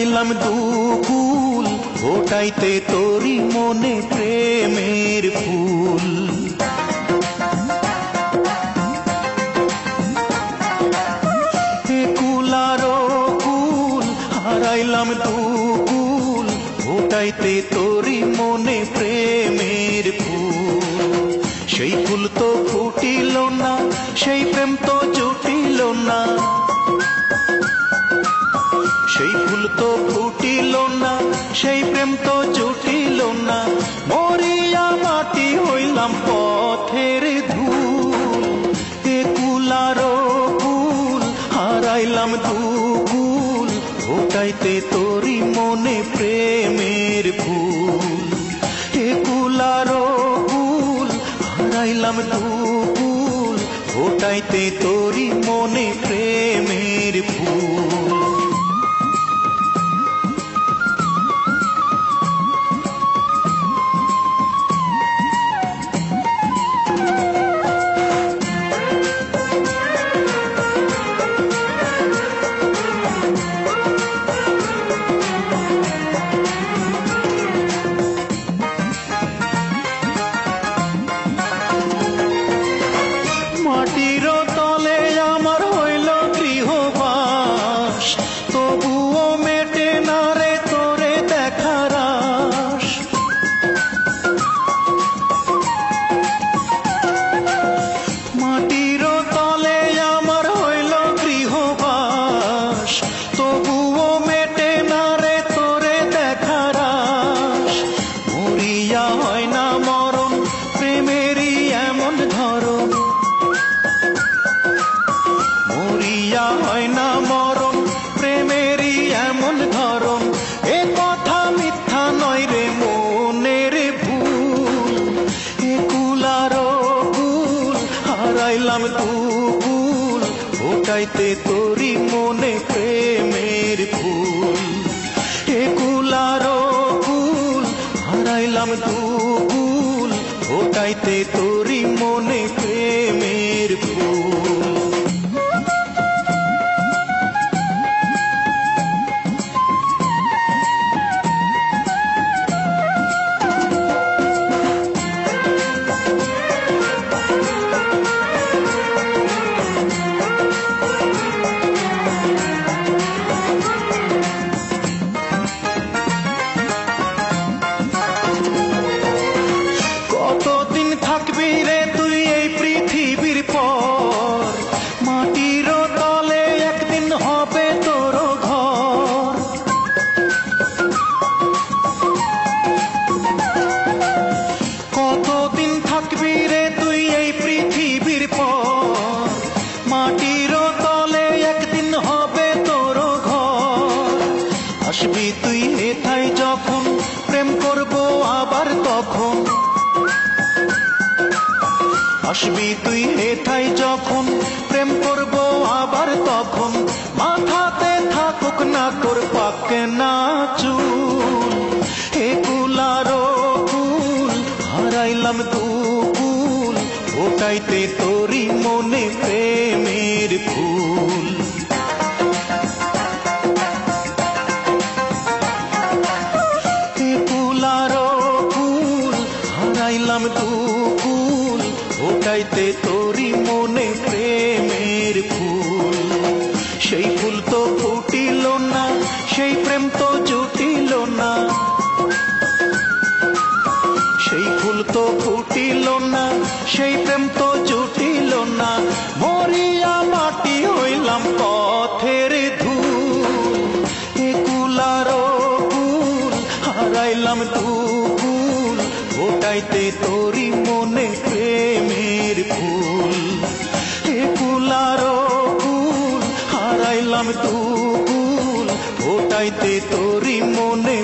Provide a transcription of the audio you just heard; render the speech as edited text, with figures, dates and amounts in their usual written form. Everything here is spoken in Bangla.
হারাইলাম দুকুল ওটাইতে তোরি মনে প্রেমের ফুল। কুল আর কুল হারাইলাম দুকুল ওটাইতে তোরি মনে প্রেমের ফুল। সেই ফুল তো ফুটিল না, সেই প্রেম তো জুটিল না, সেই ফুল তো ফুটিল না, সেই প্রেম তো জুটিল না। মরিয়া মাটি হইলাম পথের ধুল। এ কুল আর কুল হারাইলাম দুকুল ওটাইতে তোরি মনে প্রেমের ফুল। এ কুল আর কুল হারাইলাম দুকুল ওটাইতে তোরি মনে প্রেমের ফুল। মাটির তলে আমার হইল গৃহবাস, তবুও মেটে না রে তোরে দেখার আশ। মাটির তলে আমার হইল গৃহবাস, তবুও মেটে না রে তোরে দেখার আশ। মরিয়া হয় না মরণ প্রেমেরই এমন ধরন, মরিয়া হয় না মরণ প্রেমেরই এমন ধরন। এ কথা মিথ্যা নয় রে মনের ভুল। এ কুল আর কুল হারাইলাম দুকুল ওটাইতে তোরি মনে প্রেমের ফুল। এ কুল আর কুল হারাইলাম দুকুল ওটাইতে তোরি মনে প্রেমের ফুল। কতদিন থাকবি রে তুই এই পৃথিবীর পর, মাটির তলে একদিন হবে তোর ঘর। কতদিন থাকবি রে তুই এই পৃথিবীর পর, মাটির তলে একদিন হবে তোর ঘর। আসবি তুই হেথায় যখন প্রেম করবো আবার তখন, আসবি তুই হেথায় যখন প্রেম করবো আবার তখন। মাথাতে থাকুক না তোর পাকে না চুল। হে কুল আর কুল হারাইলাম দুকুল ওটাইতে তোরি মনে প্রেমের ফুল। হে কুল আর কুল হারাইলাম দুকুল ওটাইতে তোরি মনে প্রেমের ফুল। সেই ফুল তো ফুটিল না, সেই প্রেম তো জুটিল না, সেই ফুল তো ফুটিল না, সেই প্রেম তো জুটিল না। মরিয়া মাটি হইলাম পথের ধুল। এ কুল আর কুল হারাইলাম দুকুল ওটাইতে তোরি মনে প্রেমের ফুল। এ কুল আর কুল হারাইলাম দুকুল ওটাইতে তোরি মনে